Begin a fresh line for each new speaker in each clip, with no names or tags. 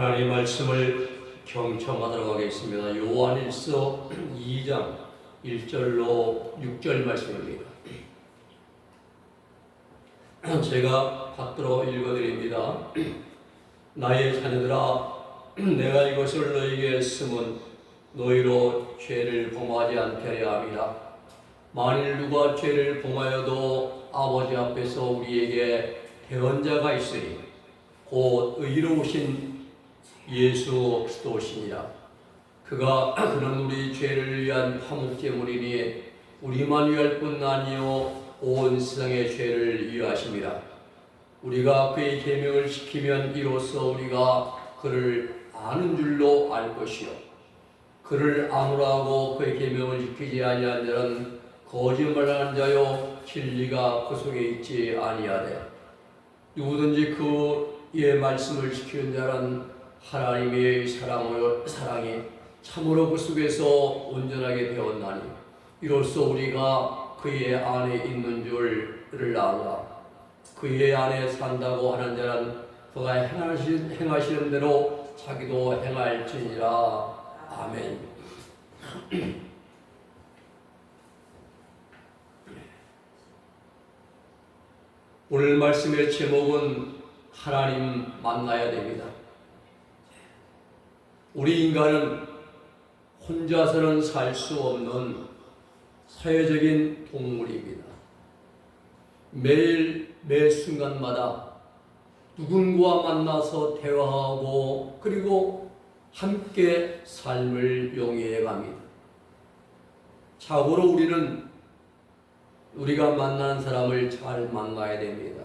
하나님의 말씀을 경청하도록 하겠습니다. 요한일서 2장 1절로 6절 말씀입니다. 제가 받들어 읽어드립니다. 나의 자녀들아, 내가 이것을 너희에게 쓰면 너희로 죄를 범하지 않게 하려 함이라. 만일 누가 죄를 범하여도 아버지 앞에서 우리에게 대언자가 있으니 곧 의로우신 예수 그리스도시니라. 그는 우리 죄를 위한 화목제물이니 우리만 위할 뿐 아니요 온 세상의 죄를 위하심이라. 우리가 그의 계명을 지키면 이로써 우리가 그를 아는 줄로 알 것이요, 그를 아노라 하고 그의 계명을 지키지 아니한 자는 거짓말하는 자요 진리가 그 속에 있지 아니하되, 누구든지 그의 말씀을 지키는 자는 하나님의 사랑이 참으로 그 속에서 온전하게 되었나니 이로써 우리가 그의 안에 있는 줄을 아노라. 그의 안에 산다고 하는 자는 그가 행하시는 대로 자기도 행할지니라. 아멘. 오늘 말씀의 제목은 하나님 만나야 됩니다. 우리 인간은 혼자서는 살 수 없는 사회적인 동물입니다. 매일 매 순간마다 누군가와 만나서 대화하고 그리고 함께 삶을 용이해 갑니다. 자고로 우리는 우리가 만나는 사람을 잘 만나야 됩니다.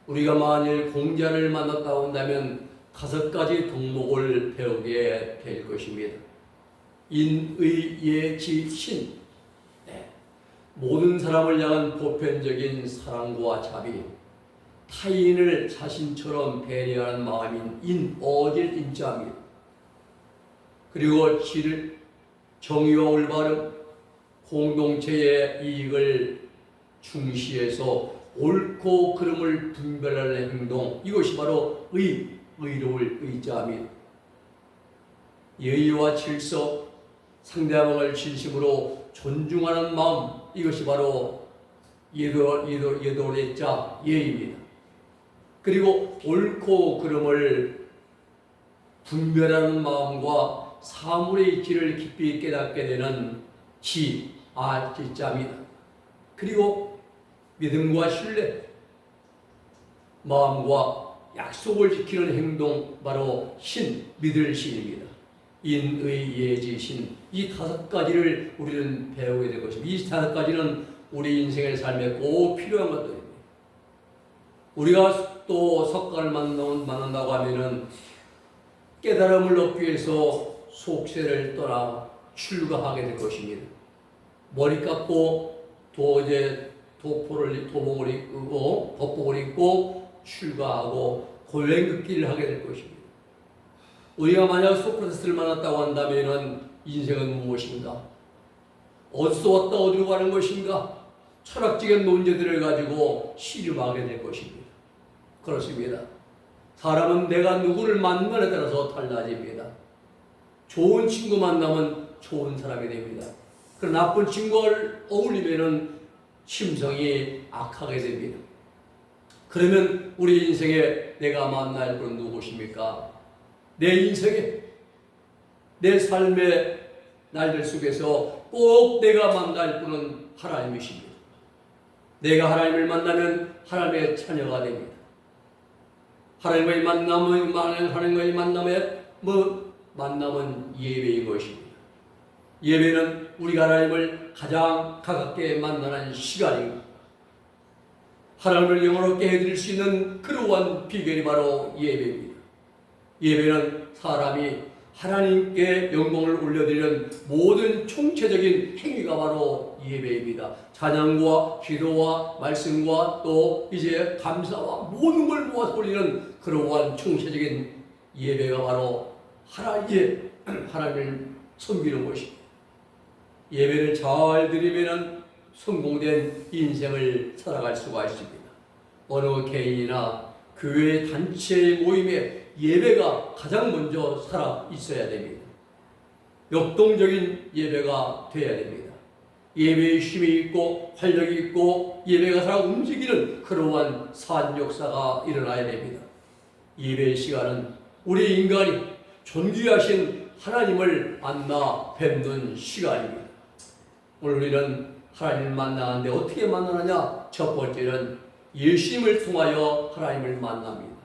우리가 만일 공자를 만났다 한다면 5가지 덕목을 배우게 될 것입니다. 인, 의, 지, 신. 모든 사람을 향한 보편적인 사랑과 자비, 타인을 자신처럼 배려하는 마음인 인, 어질 인자입니다. 그리고 질, 정의와 올바름, 공동체의 이익을 중시해서 옳고 그름을 분별하는 행동, 이것이 바로 의로울 의자입니다. 예의와 질서, 상대방을 진심으로 존중하는 마음, 이것이 바로 예도의 자, 예입니다. 그리고 옳고 그름을 분별하는 마음과 사물의 이치를 깊이 깨닫게 되는 지자입니다. 그리고 믿음과 신뢰, 마음과 약속을 지키는 행동, 바로 믿을 신입니다. 인의 예지 신, 이 5가지를 우리는 배우게 될 것입니다. 이 5가지는 우리 인생의 삶에 꼭 필요한 것들입니다. 우리가 또 석가를 만난다고 하면은 깨달음을 얻기 위해서 속세를 떠나 출가하게 될 것입니다. 머리 깎고 도복을 입고 덮복을 입고 출가하고 고행긋기를 하게 될 것입니다. 우리가 만약 소크라테스를 만났다고 한다면 인생은 무엇인가? 어디서 왔다 어디로 가는 것인가? 철학적인 논제들을 가지고 씨름하게 될 것입니다. 그렇습니다. 사람은 내가 누구를 만나에 따라서 달라집니다. 좋은 친구 만나면 좋은 사람이 됩니다. 그러나 나쁜 친구를 어울리면 심성이 악하게 됩니다. 그러면 우리 인생에 내가 만날 분은 누구십니까? 내 인생에, 내 삶의 날들 속에서 꼭 내가 만날 분은 하나님이십니다. 내가 하나님을 만나면 하나님의 자녀가 됩니다. 하나님과의 만남은 예배인 것입니다. 예배는 우리가 하나님을 가장 가깝게 만나는 시간입니다. 하나님을 영원롭게 해드릴 수 있는 그러한 비결이 바로 예배입니다. 예배는 사람이 하나님께 영광을 올려드리는 모든 총체적인 행위가 바로 예배입니다. 찬양과 기도와 말씀과 또 이제 감사와 모든 걸 모아서 올리는 그러한 총체적인 예배가 바로 하나님을 섬기는 것입니다. 예배를 잘 드리면 성공된 인생을 살아갈 수가 있습니다. 어느 개인이나 교회 단체의 모임에 예배가 가장 먼저 살아 있어야 됩니다. 역동적인 예배가 되어야 됩니다. 예배의 힘이 있고 활력이 있고 예배가 살아 움직이는 그러한 산 역사가 일어나야 됩니다. 예배의 시간은 우리 인간이 존귀하신 하나님을 만나 뵙는 시간입니다. 오늘 우리는 하나님을 만나는데 어떻게 만나느냐? 첫 번째는 예수님을 통하여 하나님을 만납니다.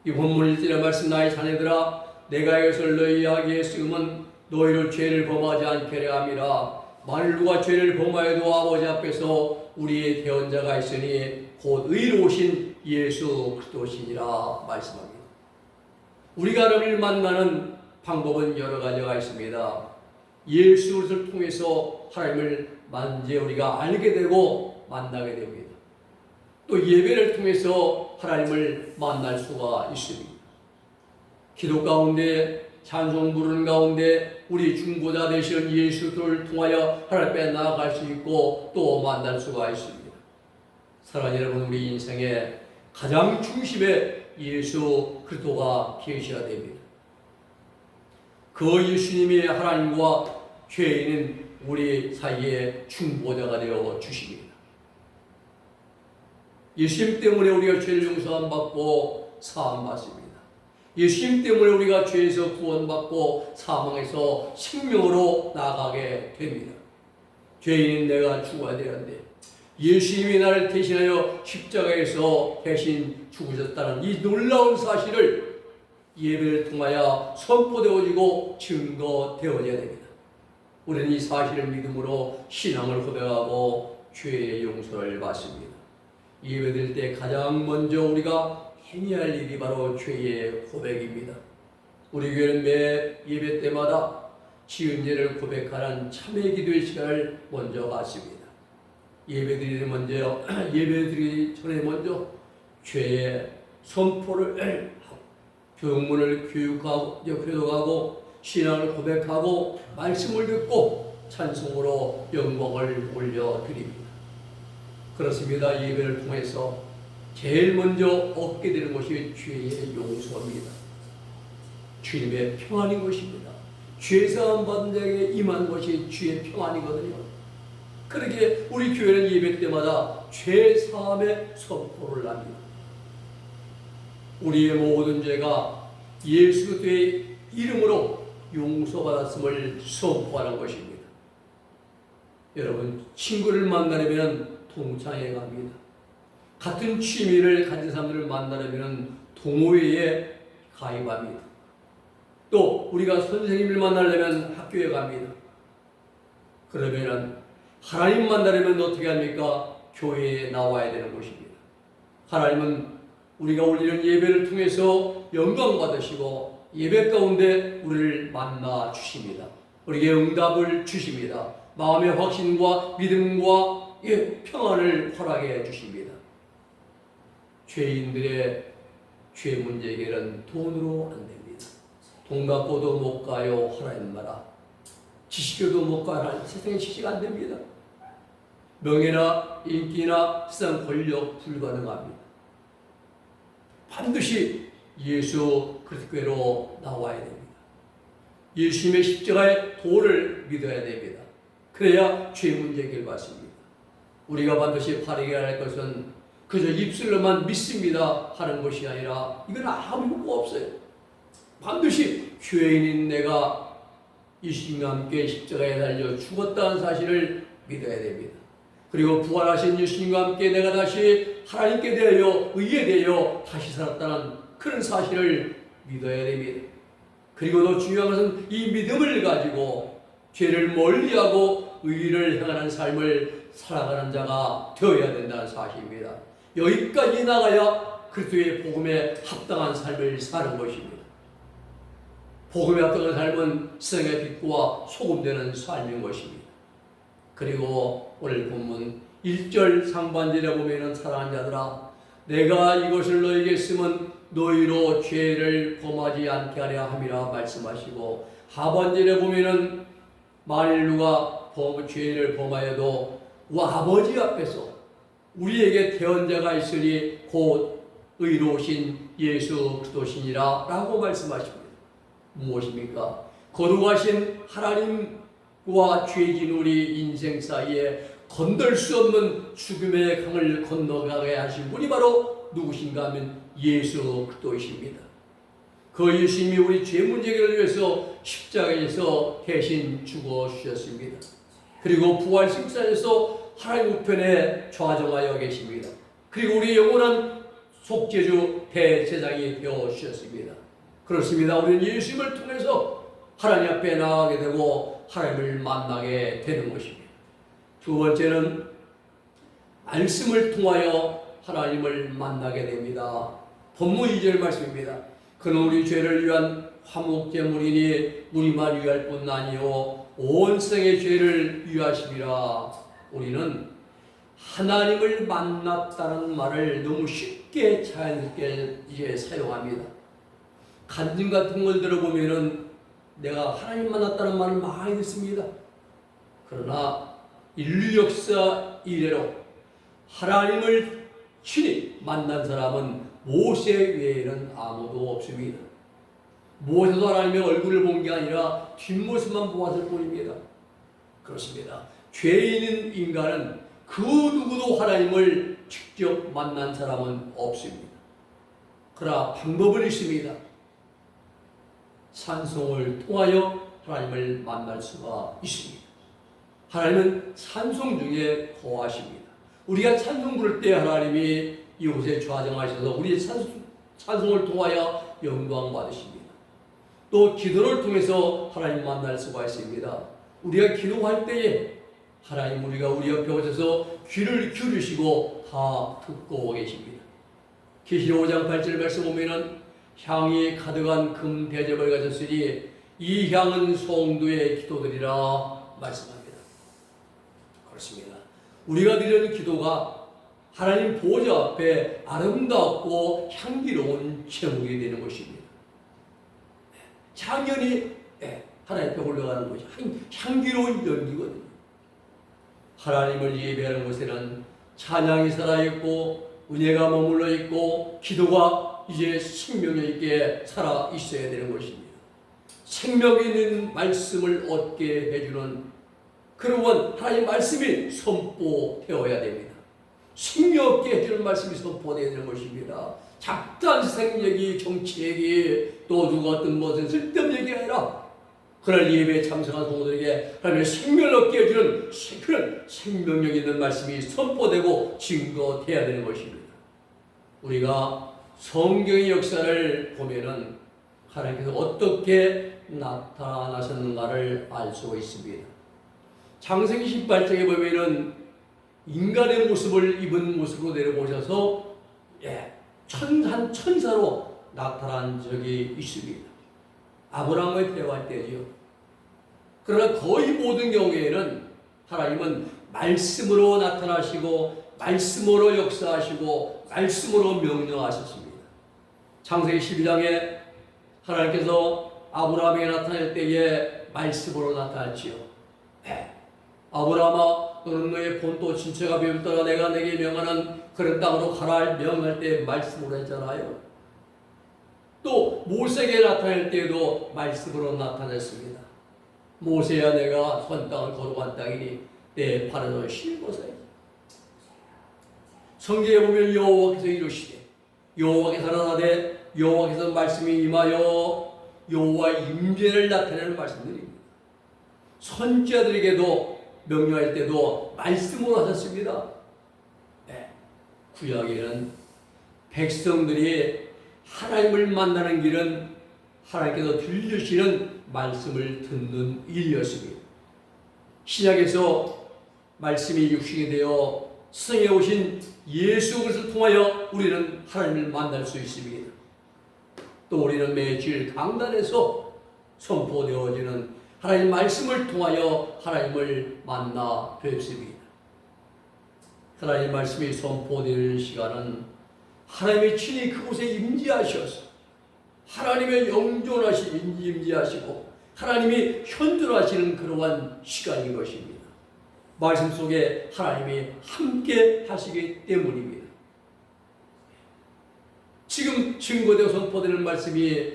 이 본문 1절의 말씀, 나의 자녀들아 내가 이것을 너희에게 쓰면 너희로 죄를 범하지 않게 하려 함이라. 만일 누가 죄를 범하여도 아버지 앞에서 우리의 대언자가 있으니 곧 의로우신 예수 그리스도시니라 말씀합니다. 우리가 하나님을 만나는 방법은 여러 가지가 있습니다. 예수 그리스도를 통해서 하나님을 이제 우리가 알게 되고 만나게 됩니다. 또 예배를 통해서 하나님을 만날 수가 있습니다. 기도 가운데 찬송 부르는 가운데 우리 중보자 되시는 예수를 통하여 하나님 앞에 나아갈 수 있고 또 만날 수가 있습니다. 사랑하는 여러분, 우리 인생의 가장 중심에 예수 그리스도가 계셔야 됩니다. 그 예수님이 하나님과 죄인인 우리 사이에 중보자가 되어 주십니다. 예수님 때문에 우리가 죄를 용서함 받고 사함 받습니다. 예수님 때문에 우리가 죄에서 구원받고 사망에서 생명으로 나아가게 됩니다. 죄인인 내가 죽어야 되는데 예수님이 나를 대신하여 십자가에서 대신 죽으셨다는 이 놀라운 사실을 예배를 통하여 선포되어지고 증거되어져야 됩니다. 우리는 이 사실을 믿음으로 신앙을 고백하고 죄의 용서를 받습니다. 예배드릴 때 가장 먼저 우리가 행해야 할 일이 바로 죄의 고백입니다. 우리 교회는 매 예배 때마다 지은 죄를 고백하는 참회 기도의 시간을 먼저 갖습니다. 예배드리기 전에 먼저 죄의 선포를 하고 교문을 교육하고 신앙을 고백하고 말씀을 듣고 찬송으로 영광을 올려드립니다. 그렇습니다. 예배를 통해서 제일 먼저 얻게 되는 것이 죄의 용서입니다. 주님의 평안인 것입니다. 죄사함 받은 자에게 임한 것이 주의 평안이거든요. 그러기에 우리 교회는 예배 때마다 죄사함의 선포를 합니다. 우리의 모든 죄가 예수 그리스도의 이름으로 용서받았음을 선포하는 것입니다. 여러분, 친구를 만나려면 동창회 갑니다. 같은 취미를 가진 사람들을 만나려면 동호회에 가입합니다. 또 우리가 선생님을 만나려면 학교에 갑니다. 그러면 하나님 만나려면 어떻게 합니까? 교회에 나와야 되는 것입니다. 하나님은 우리가 올리는 예배를 통해서 영광 받으시고 예배 가운데 우리를 만나 주십니다. 우리에게 응답을 주십니다. 마음의 확신과 믿음과 평안을 허락해 주십니다. 죄인들의 죄 문제 해결은 돈으로 안 됩니다. 돈 갖고도 못 가요 하나님 나라. 지식교도 못 가요. 세상에 지식 안 됩니다. 명예나 인기나 세상 권력 불가능합니다. 반드시 예수 그리스도로 나와야 됩니다. 예수님의 십자가의 도를 믿어야 됩니다. 그래야 죄 문제 해결받습니다. 우리가 반드시 바르게 할 것은 그저 입술로만 믿습니다 하는 것이 아니라 이건 아무 효과 없어요. 반드시 죄인인 내가 예수님과 함께 십자가에 달려 죽었다는 사실을 믿어야 됩니다. 그리고 부활하신 예수님과 함께 내가 다시 하나님께 대하여 의에 대하여 다시 살았다는 그런 사실을 믿어야 됩니다. 그리고 더 중요한 것은 이 믿음을 가지고 죄를 멀리하고 의를 향하는 삶을 살아가는 자가 되어야 된다는 사실입니다. 여기까지 나가야 그리스도의 복음에 합당한 삶을 사는 것입니다. 복음에 합당한 삶은 세상의 빛과 소금되는 삶인 것입니다. 그리고 오늘 본문 1절 상반절에 보면은 사랑하는 자들아 내가 이것을 너희에게 쓰면 너희로 죄를 범하지 않게 하려 함이라 말씀하시고 하반절에 보면은 만일 누가 죄를 범하여도 아버지 앞에서 우리에게 대언자가 있으니 곧 의로우신 예수 그리스도시니라 라고 말씀하십니다. 무엇입니까? 거룩하신 하나님과 죄진 우리 인생 사이에 건널 수 없는 죽음의 강을 건너가게 하신 분이 바로 누구신가 하면 예수 그리스도이십니다. 그 예수님이 우리 죄 문제 해결을 위해서 십자가에서 대신 죽어 주셨습니다. 그리고 부활 승천에서 하나님 우편에 좌정하여 계십니다. 그리고 우리 영원한 속죄주 대제사장이 되어 주셨습니다. 그렇습니다. 우리는 예수님을 통해서 하나님 앞에 나가게 되고 하나님을 만나게 되는 것입니다. 두 번째는 말씀을 통하여 하나님을 만나게 됩니다. 본문 2절 말씀입니다. 그는 우리 죄를 위한 화목제물이니 우리만 위할 뿐 아니요 온 세상의 죄를 위하심이라. 우리는 하나님을 만났다는 말을 너무 쉽게 자연스럽게 이제 사용합니다. 간증 같은 걸 들어보면은 내가 하나님 만났다는 말을 많이 듣습니다. 그러나 인류 역사 이래로 하나님을 친히 만난 사람은 모세 외에는 아무도 없습니다. 모세도 하나님의 얼굴을 본 게 아니라 뒷모습만 보았을 뿐입니다. 그렇습니다. 죄 있는 인간은 그 누구도 하나님을 직접 만난 사람은 없습니다. 그러나 방법은 있습니다. 찬송을 통하여 하나님을 만날 수가 있습니다. 하나님은 찬송 중에 거하십니다. 우리가 찬송 부를 때 하나님이 이곳에 좌정하셔서 우리의 찬송을 통하여 영광 받으십니다. 또 기도를 통해서 하나님 만날 수가 있습니다. 우리가 기도할 때에 하나님 우리 옆에 오셔서 귀를 기울이시고 다 듣고 계십니다. 계시록 5장 8절 말씀 보면은 향이 가득한 금 대접을 가졌으니 이 향은 성도의 기도들이라 말씀합니다. 그렇습니다. 우리가 드리는 기도가 하나님 보좌 앞에 아름답고 향기로운 제목이 되는 것입니다. 향연이 하나님 앞에 올라가는 것이 향기로운 연기거든요. 하나님을 예배하는 곳에는 찬양이 살아있고 은혜가 머물러 있고 기도가 이제 생명력 있게 살아 있어야 되는 것입니다. 생명 있는 말씀을 얻게 해주는 그런 하나님 말씀이 선포되어야 됩니다. 생명 없게 해주는 말씀이 선포되어야 되는 것입니다. 잡다한 세상 얘기, 정치 얘기, 또 누가 어떤 무슨 쓸데없는 얘기가 아니라 그날 예배에 참석한 성도들에게 하나님의 생명을 얻게 해주는 그런 생명력 있는 말씀이 선포되고 증거되어야 되는 것입니다. 우리가 성경의 역사를 보면은 하나님께서 어떻게 나타나셨는가를 알 수 있습니다. 창세기 18장에 보면은 인간의 모습을 입은 모습으로 내려보셔서 한 천사로 나타난 적이 있습니다. 아브라함의 대화할 때지요. 그러나 거의 모든 경우에는 하나님은 말씀으로 나타나시고 말씀으로 역사하시고 말씀으로 명령하셨습니다. 창세기 12장에 하나님께서 아브라함에게 나타날 때에 말씀으로 나타났지요. 아브라함아 너는 너의 본토 친척아 비를 떠나 내가 내게 명하는 그런 땅으로 가라 명할 때 말씀으로 했잖아요. 또 모세에게 나타날 때에도 말씀으로 나타냈습니다. 모세야 내가 선 땅을 거룩한 땅이니 내 발을 싣고서야지. 성경에 보면 여호와께서 이르시되 여호와께서 나타나되 여호와께서 말씀이 임하여 여호와의 임재를 나타내는 말씀들입니다. 선지자들에게도 명령할 때도 말씀으로 하셨습니다. 구약에는 백성들이 하나님을 만나는 길은 하나님께서 들려주시는 말씀을 듣는 일이었습니다. 신약에서 말씀이 육신이 되어 세상에 오신 예수 그리스도를 통하여 우리는 하나님을 만날 수 있습니다. 또 우리는 매주일 강단에서 선포되어지는 하나님 말씀을 통하여 하나님을 만나 뵙습니다. 하나님 말씀이 선포되는 시간은 하나님의 친히 그곳에 임재하셔서 하나님의 영존하신 임재하시고 하나님이 현존하시는 그러한 시간인 것입니다. 말씀 속에 하나님이 함께 하시기 때문입니다. 지금 증거되어 선포되는 말씀이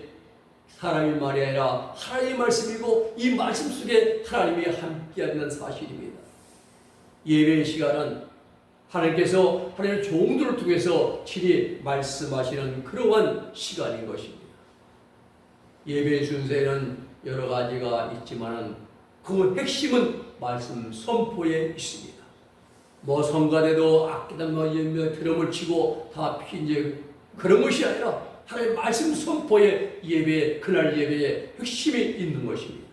사람의 말이 아니라 하나님의 말씀이고 이 말씀 속에 하나님이 함께하는 사실입니다. 예배의 시간은 하나님께서 하나님의 종들을 통해서 친히 말씀하시는 그러한 시간인 것입니다. 예배의 순서에는 여러 가지가 있지만 그 핵심은 말씀 선포에 있습니다. 뭐 성가대도 악기다 드럼을 치고 다 이제 그런 것이 아니라 하나님의 말씀 선포에 예배, 그날 예배에 핵심이 있는 것입니다.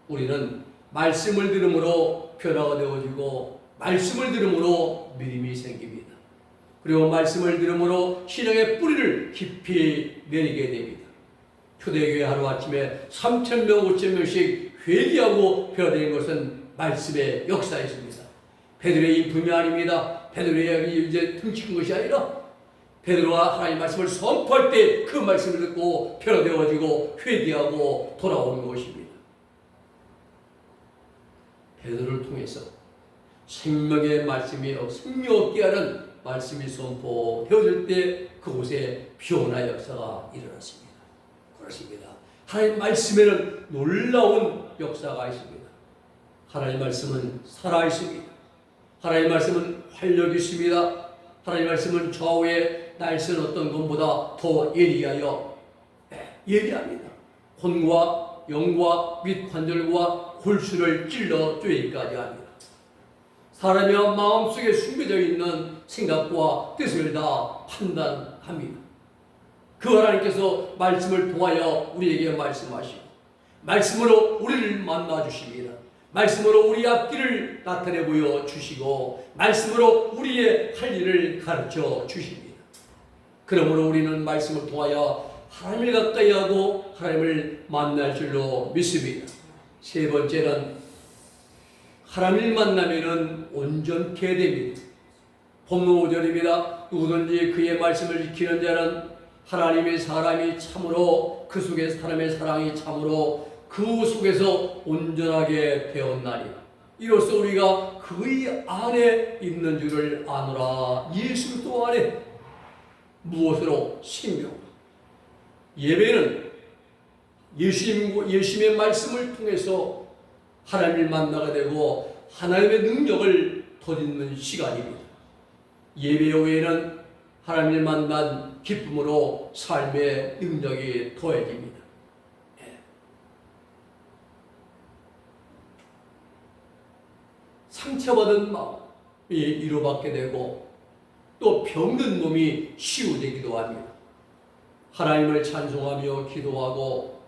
우리는 말씀을 들음으로 변화가 되어지고 말씀을 들음으로 믿음이 생깁니다. 그리고 말씀을 들음으로 신앙의 뿌리를 깊이 내리게 됩니다. 초대교회 하루아침에 3,000명, 5,000명씩 회개하고 변화된 것은 말씀의 역사였습니다. 베드로의 인품이 아닙니다. 베드로의 이제 등치는 것이 아니라 베드로가 하나님의 말씀을 선포할 때 그 말씀을 듣고 변화되어지고 회개하고 돌아오는 것입니다. 베드로를 통해서 생명의 말씀이 생명 없게 하는 말씀이 선포되어질 때 그곳에 변화의 역사가 일어났습니다. 그렇습니다. 하나님 말씀에는 놀라운 역사가 있습니다. 하나님 말씀은 살아있습니다. 하나님 말씀은 활력이 있습니다. 하나님 말씀은 좌우에 날선 어떤 것보다 더 예리하여 예리합니다. 혼과 영과 및 관절과 골수를 찔러 쪼이기까지 합니다. 사람의 마음속에 숨겨져 있는 생각과 뜻을 다 판단합니다. 그 하나님께서 말씀을 통하여 우리에게 말씀하시고 말씀으로 우리를 만나주십니다. 말씀으로 우리 앞길을 나타내 보여주시고 말씀으로 우리의 할 일을 가르쳐 주십니다. 그러므로 우리는 말씀을 통하여 하나님을 가까이 하고 하나님을 만날 줄로 믿습니다. 세 번째는 하나님을 만나면 온전케 됩니다. 본문 5절입니다. 누구든지 그의 말씀을 지키는 자는 하나님의 사람이 참으로 그 속에 사람의 사랑이 참으로 그 속에서 온전하게 되었나니 이로써 우리가 그의 안에 있는 줄을 아노라. 예수 그리스도 안에 무엇으로? 생명. 예배는 예수님의 말씀을 통해서 하나님을 만나게 되고 하나님의 능력을 덧입는 시간입니다. 예배 외에는 하나님을 만난 기쁨으로 삶의 능력이 더해집니다. 상처받은 마음이 위로받게 되고 또 병든 몸이 치유되기도 합니다. 하나님을 찬송하며 기도하고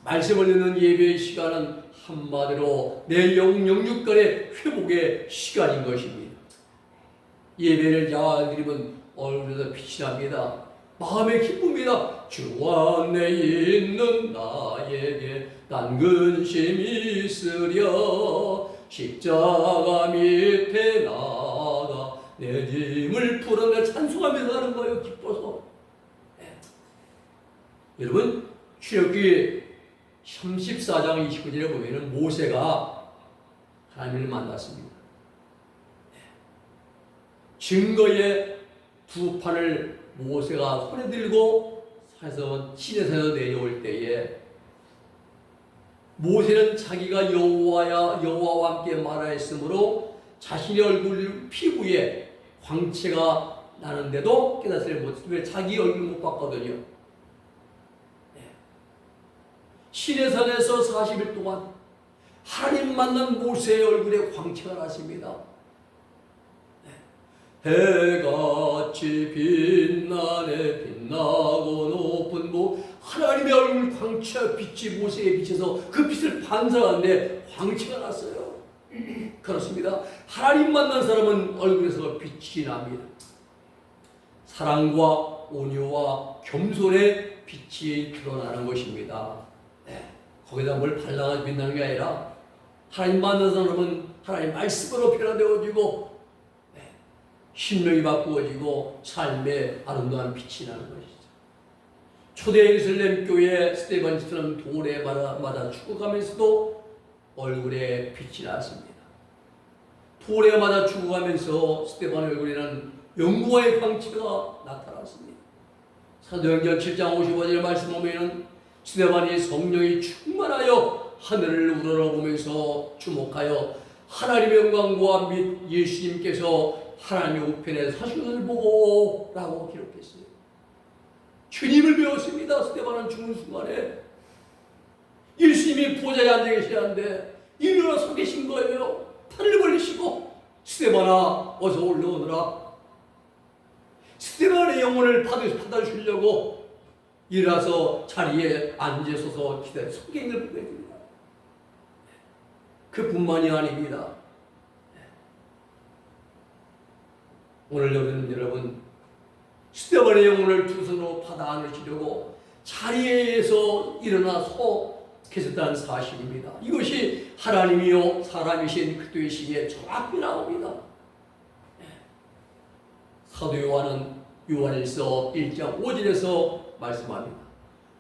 말씀을 듣는 예배의 시간은 한마디로 내 영육간의 회복의 시간인 것입니다. 예배를 잘 드리면 얼굴에서 빛이 납니다. 마음의 기쁨이다. 주 안에 있는 나에게 난 근심이 있으랴. 십자가 밑에 나가 내 짐을 풀어내 찬송하면서 하는 거예요. 기뻐서. 여러분 출애굽기 34장 29절에 보면 모세가 하나님을 만났습니다. 증거의 두 판을 모세가 손에 들고 산에서 시내에서 내려올 때에 모세는 자기가 여호와와 함께 말하였으므로 자신의 얼굴 피부에 광채가 나는데도 깨닫지를 못했어요. 왜? 자기 얼굴 못 봤거든요. 시내산에서 40일 동안 하나님 만난 모세의 얼굴에 광채가 났습니다. 해같이 빛나네 빛나고 높은 하나님의 얼굴 광채 빛이 모세에 비쳐서 그 빛을 반사하는데 광채가 났어요. 그렇습니다. 하나님 만난 사람은 얼굴에서 빛이 납니다. 사랑과 온유와 겸손의 빛이 드러나는 것입니다. 거기다 뭘 발라가지고 빛나는 게 아니라 하나님 만난 사람은 하나님 말씀으로 변화되어지고 심령이 바꾸어지고 삶의 아름다운 빛이 나는 것이죠. 초대 예루살렘 교회 스테반처럼 돌에 맞아 죽어가면서도 얼굴에 빛이 났습니다. 돌에 맞아 죽어가면서 스테반 얼굴에는 영광의 광채가 나타났습니다. 사도행전 7장 55절 말씀 보면은 스데반이 성령이 충만하여 하늘을 우러러보면서 주목하여 하나님의 영광과 및 예수님께서 하나님의 우편에 사신 것을 보고 라고 기록했어요. 주님을 배웠습니다. 스데반은 죽는 순간에 예수님이 보좌에 앉아 계시는데 일어나 서 계신 거예요. 팔을 벌리시고 스데반아 어서 올라오너라. 스데반의 영혼을 받아주시려고 일어나서 자리에 앉으셔서 기다려 성경을 보게 됩니다. 그뿐만이 아닙니다. 오늘 여러분 스데반의 영혼을 두 손으로 받아 안으시려고 자리에서 일어나서 계셨다는 사실입니다. 이것이 하나님이요 사람이신 그리스도의 시기에 정확히 나옵니다. 사도 요한은 요한일서 1장 5절에서 말씀합니다.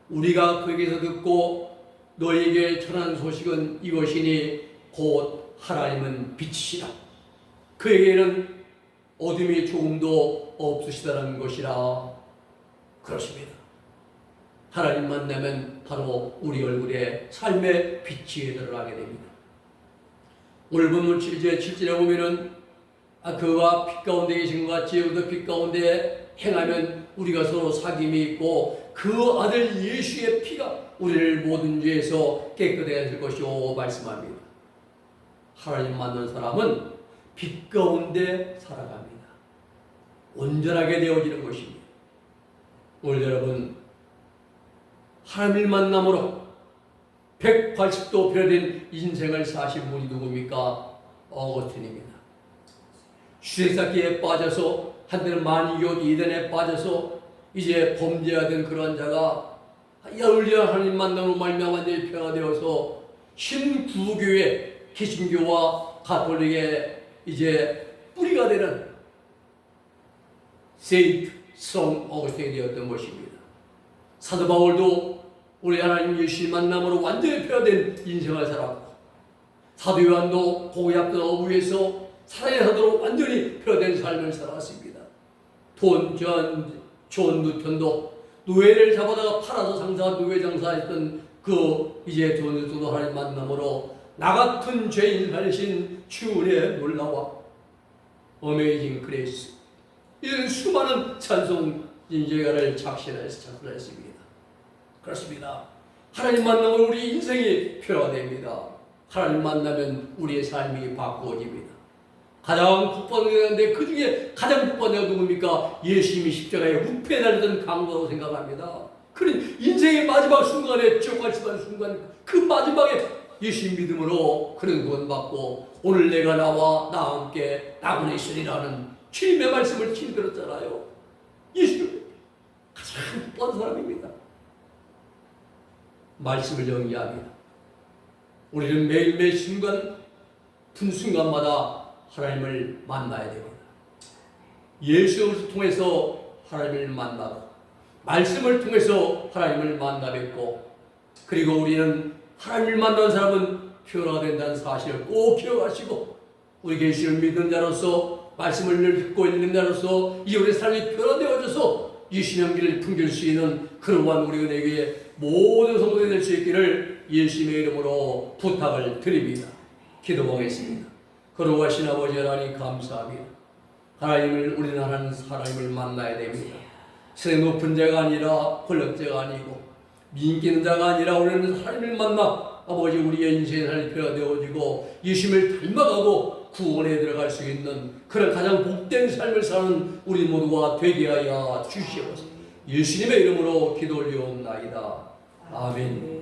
우리가 그에게서 듣고 너에게 전한 소식은 이것이니 곧 하나님은 빛이시라. 그에게는 어둠이 조금도 없으시다는 것이라. 그렇습니다. 하나님 만나면 바로 우리 얼굴에 삶의 빛이 드러나게 됩니다. 오늘 본문 7절에 보면은 그가 빛 가운데 계신 것 같이 우리도 빛 가운데 행하면 우리가 서로 사귐이 있고 그 아들 예수의 피가 우리를 모든 죄에서 깨끗하게 하실 것이오 말씀합니다. 하나님 만난 사람은 빛 가운데 살아갑니다. 온전하게 되어지는 것입니다. 오늘 여러분 하나님을 만남으로 180도 변화된 인생을 사신 분이 누굽니까? 어거스틴입니다. 수색사기에 빠져서 한때는 만이교 이단에 빠져서 이제 범죄하던 그런 자가 열렬 하나님 만남으로 말미암아 완전히 변화되어서 신구교회 개신교와 가톨릭의 이제 뿌리가 되는 세인트 성 어거스틴이 되었던 것입니다. 사도 바울도 우리 하나님 예수님 만남으로 완전히 변화된 인생을 살았고 사도 요한도 복음의 앞선 어부에서 사랑의 사도로 완전히 변화된 삶을 살았습니다. 존 누턴도 노예를 잡아다가 팔아서 노예 장사했던 이제 존 누턴도 하나님 만남으로 나 같은 죄인 살리신 주의 놀라와 어메이징 그레이스 이런 수많은 찬송 인재가를 작실했습니다. 그렇습니다. 하나님 만나면 우리 인생이 변화됩니다. 하나님 만나면 우리의 삶이 바꾸어집니다. 가장 복받는데 그 중에 가장 복받는 누굽니까? 예수님이 십자가에 우패에 달리던 강도라고 생각합니다. 그런 인생의 마지막 순간에 지옥갈 순간 그 마지막에 예수님 믿음으로 그런 구원받고 오늘 내가 나와 나와 함께 나군에 있으리라는 주님의 말씀을 친히 들었잖아요. 예수님 가장 복받은 사람입니다. 말씀을 정리합니다. 우리는 매일매일 순간마다 하나님을 만나야 됩니다. 예수를 통해서 하나님을 만나고 말씀을 통해서 하나님을 만나 뵙고 그리고 우리는 하나님을 만난 사람은 변화가 된다는 사실을 꼭 기억하시고 우리 예수를 믿는 자로서 말씀을 듣고 있는 자로서 이 우리 삶이 변화되어져서 예수님의 길을 풍길 수 있는 그러한 우리 은혜교회 모든 성도들이 될 수 있기를 예수님의 이름으로 부탁을 드립니다. 기도하겠습니다. 거룩하신 아버지 하나님 감사합니다. 우리는 하나님을 만나야 됩니다. 세상 높은 자가 아니라 권력자가 아니고 민기 있는 자가 아니라 우리는 하나님을 만나 아버지 우리의 인생의 삶이 변화되어지고 예수님을 닮아가고 구원에 들어갈 수 있는 그런 가장 복된 삶을 사는 우리 모두가 되게 하여 주시옵소서. 예수님의 이름으로 기도 올리옵나이다. 아멘.